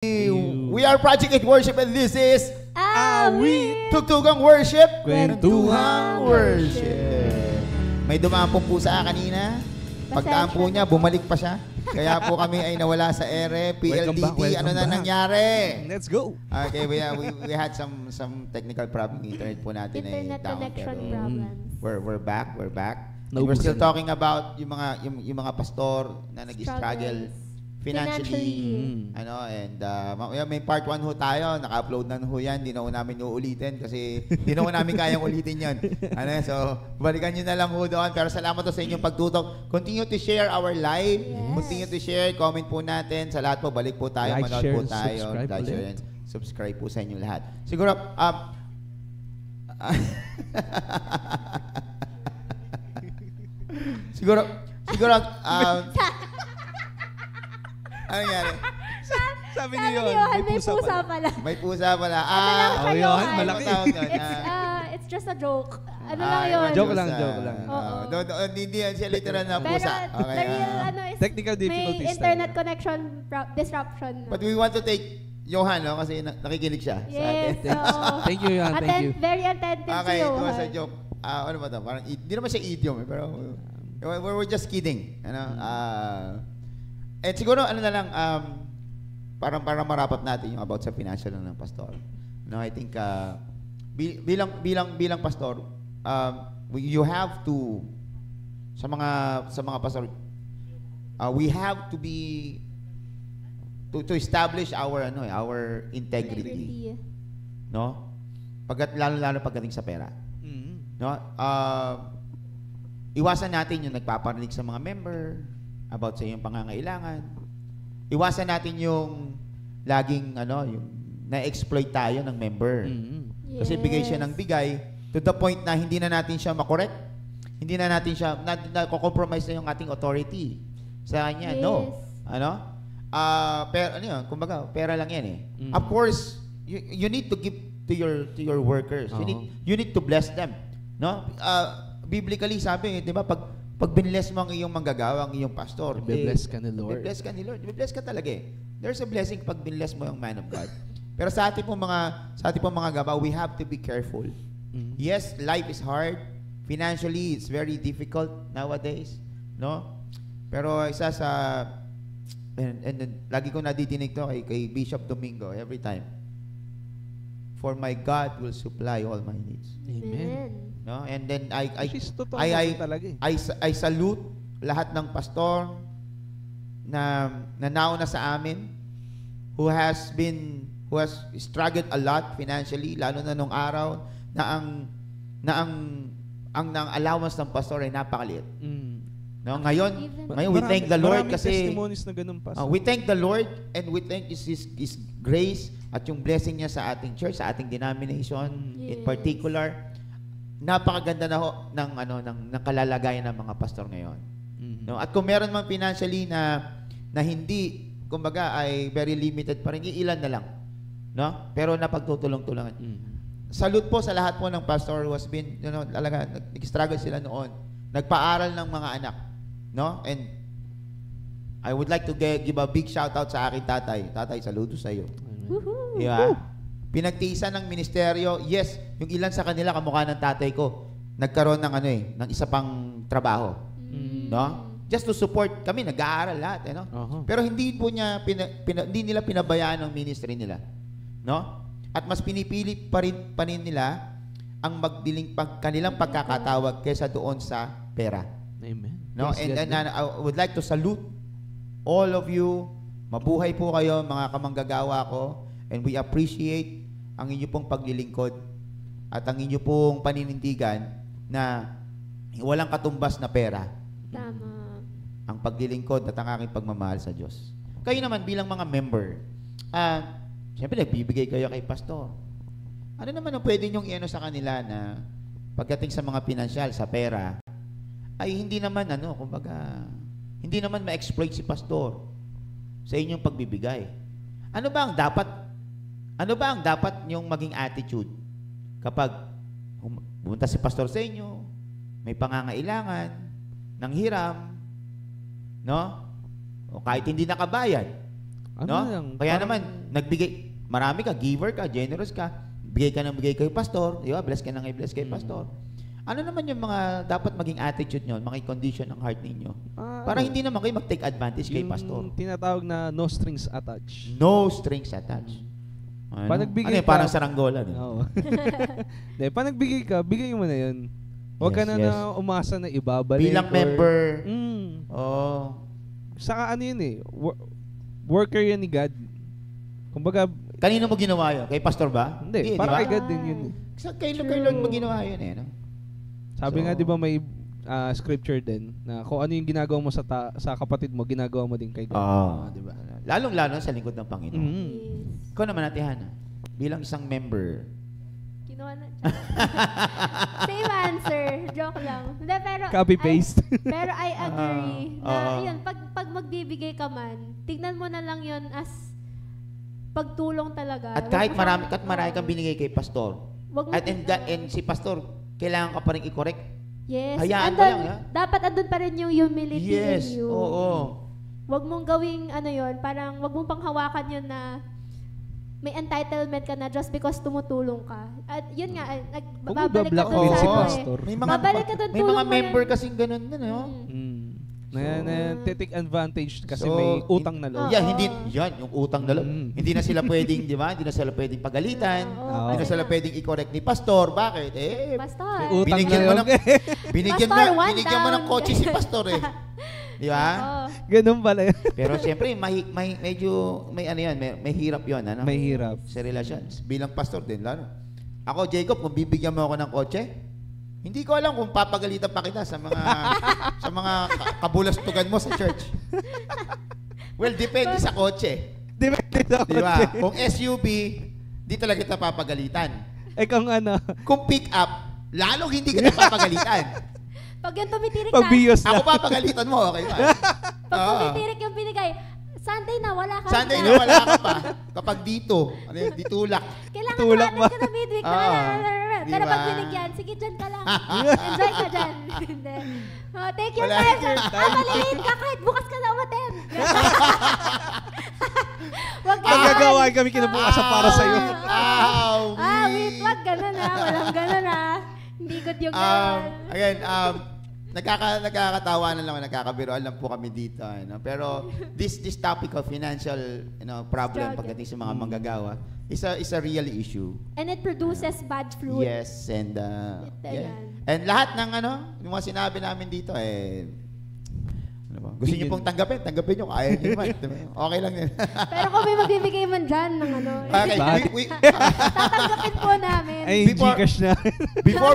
We are Project 8 Worship and this is Awit! Tugtugang Worship, Kwentuhang Worship. May dumaan pong pusa kanina. Pagdaan po niya, bumalik pa siya. Kaya po kami ay nawala sa ere. PLDT, ano na nangyari? Let's go. Okay, we had some technical problem. Internet po natin ay Internet down. connection Pero problems. we're back. No, We're still talking about yung mga pastor na nag-struggle financially. And may part 1 ho tayo, naka-upload na ho yan, di na ho namin uulitin kasi di na ho namin kayang ulitin yan. So, balikan nyo na lang ho doon. Pero salamat ho sa inyong pagtutok. Continue to share our live. Yes. Continue to share, comment po natin. Sa lahat po, balik po tayo, Like, manood share, po tayo. subscribe Like, ulit. share, and subscribe po sa inyong lahat. Siguro, siguro, ano nangyari? Sabi Sabi niyo ni yun, Johan, may pusa pala. May pusa pala. Ano lang siya, yun, Johan? malaki. It's just a joke. Ano lang yun? Joke lang. Oo. Hindi yan siya literal na Pero pusa. the real is Technical difficulties may internet connection disruption. But we want to take Johan, no? Kasi nakikinig siya sa Yes, atin. oo. Thank you, Johan. Thank you. Very attentive Okay, si it Johan. was a joke. Ano ba ito? Parang, hindi naman siya idiom, pero we're just kidding. And siguro, ano na lang, parang marapat natin yung about sa financial ng pastor. No, I think, bilang pastor, you have to, sa mga pastor, we have to be, to establish our integrity. No? Lalo pagdating sa pera. No? Iwasan natin yung nagpaparinig sa mga member about sa iyong pangangailangan. Iwasan natin yung laging yung na-exploit tayo ng member. Kasi bigay siya ng bigay to the point na hindi na natin siya makorek. Hindi na natin siya na-compromise na yung ating authority sa kanya. Yes. No. Pero kumbaga, pera lang yan eh. Of course, you need to give to your workers. You need to bless them. No? Biblically sabi, 'di ba, pag binless mo ang iyong manggagawa, ang iyong pastor, Be-bless ka ni Lord. Be-bless ka ni Lord. Be-bless ka talaga eh. There's a blessing pag binless mo yung man of God. Pero sa ating pong mga gawa, we have to be careful. Yes, life is hard. Financially, it's very difficult nowadays, no? Pero isa sa and lagi ko nadidinig to kay Bishop Domingo every time. For my God will supply all my needs. Amen. No? And then I salute lahat ng pastor na nauna sa amin who has struggled a lot financially, lalo na nung araw na ang allowance ng pastor ay napakaliit. No, ngayon we thank the Lord kasi testimonies na ganun pa. we thank the Lord and we thank His grace at yung blessing niya sa ating church, sa ating denomination in particular. Napakaganda na ho ng kalalagayan ng mga pastor ngayon. No, at kung meron man financially na hindi kumbaga ay very limited pa rin, ilan na lang. No? Pero napagtutulong-tulungan. Salute po sa lahat po ng pastor who has been, talaga nag-struggle sila noon. Nagpaaral ng mga anak. No? And I would like to give a big shout out sa aking tatay. Tatay, saludo sa iyo. Yeah. Pinagtiisan ng ministeryo. Yes, yung ilan sa kanila kamukha ng tatay ko, nagkaroon ng ng isa pang trabaho. No? Just to support kami, nag-aaral lahat, Pero hindi po hindi nila pinabayaan ang ministry nila. No? At mas pinipili pa rin nila ang kanilang pagkakatawag kaysa doon sa pera. Amen. No? And I would like to salute all of you. Mabuhay po kayo, mga kamanggagawa ko. And we appreciate ang inyo pong paglilingkod at ang inyo pong paninindigan na walang katumbas na pera. Tama. Ang paglilingkod at ang aking pagmamahal sa Diyos. Kayo naman bilang mga member, siyempre nagbibigay kayo kay pastor. Ano naman ang pwede nyong iano sa kanila na pagdating sa mga pinansyal, sa pera, ay hindi naman kumbaga, hindi naman ma-exploit si pastor sa inyong pagbibigay. Ano ba ang dapat nyong maging attitude kapag pumunta si pastor sa inyo, may pangangailangan, ng hiram, no? O kahit hindi nakabayad. Ano No? lang, Kaya parang- naman, marami ka, giver ka, generous ka, bigay ka ng bigay kay pastor, di ba? Bless ka ng bless kay pastor. Ano naman yung mga dapat maging attitude nyo, mga condition ng heart ninyo? Para hindi naman kayo mag-take advantage kay pastor. Yung tinatawag na no strings attached. No strings attached. Ano? Pag nagbigay Ano yun? ka- Parang saranggola. No? Oo. Hindi, pag nagbigay ka, bigay mo na yun. Huwag ka Yes, na yes. na umasa na ibabalik. Bilang or- member. Oh. Saka ano yun worker yan ni God. Kumbaga, Kanino mo ginawa yun? Kay pastor ba? hindi, di para ba? kay God din yun. Kay Lord mo ginawa yun eh. No? Sabi So- nga 'di ba may scripture din na kung ano yung ginagawa mo sa kapatid mo, ginagawa mo din kay God. Oo. Di ba? Lalong-lalo sa lingkod ng Panginoon. Yes. Ikaw naman, Ate Hana, bilang isang member. Kinuha na. Same answer. Joke lang. Hindi, pero Copy-paste. pero I agree na yun, pag magbibigay ka man, tignan mo na lang yun as pagtulong talaga. At kahit marami kang binigay kay pastor. Wag mo At and si pastor, kailangan ka pa rin i-correct. Yes. Hayaan mo lang, ha? Dapat andun pa rin yung humility Yes. in you. Oo. Wag mong gawing yun, parang wag mong panghawakan yun na may entitlement ka na just because tumutulong ka. At yun nga, Huwag mo babalik ka dun bablock sa si Oo. pastor. Babalik ka dun, May tulong mga mo yan. member kasing ganun na, no? Na take advantage kasi So, may utang na loob. Yeah, yung utang na loob. Hindi na sila pwedeng, di ba? Hindi na sila pwedeng pagalitan. Oo, Hindi na kasi sila pwedeng i-correct ni pastor. Bakit? Pastor. May utang binigyan na mo loob. ng binigyan Pastor, mo one binigyan mo ng down. kotse si pastor eh. Di ba? Oo. Ganun pala yun. Pero siyempre, medyo may hirap 'yon, ano? May hirap. Sa relasyon. Bilang pastor din, lalo. Ako, Jacob, kung bibigyan mo ako ng kotse, hindi ko alam kung papagalitan pa kita sa mga kabulastugan mo sa church. Well, depende sa kotse. Depende sa Di ba? kotse. Kung SUV, di talaga kita papagalitan. Kung ano, Kung pick up, lalong hindi kita papagalitan. Pag yung tumitirik pag na, bios Ako na. papagalitan mo, okay ba? pag Oo. tumitirik yung binigay, Sunday na, wala ka Sunday na. na wala ka pa. Kapag dito, ditulak. Kailangan Tulak natin ba? ka na midweek. Oo. Pero Diba? pag binigyan, sige dyan ka lang. Enjoy ka dyan. Hindi. Take your Wala. time. Take your time. Malilate ka kahit bukas ka na umaten. Wag ka Magagawain kami kinabukasan para sa'yo. wait, wag ganun ha. Walang ganun ha. Hindi good yung ganun. Again, nagkakatawanan lang, nagkakabiroan lang po kami dito. Pero this topic of financial problem Struggle. pagdating sa mga manggagawa is a real issue. And it produces bad fruit. Yes, and Ito yeah. yan. And lahat ng yung mga sinabi namin dito ano ba? Gusto niyo pong tanggapin nyo, kaya niyo naman. Okay lang yan. Pero kung may magbibigay man dyan ng Okay, Bakit? we, tatanggapin po namin. Ay, Before- Gcash na. before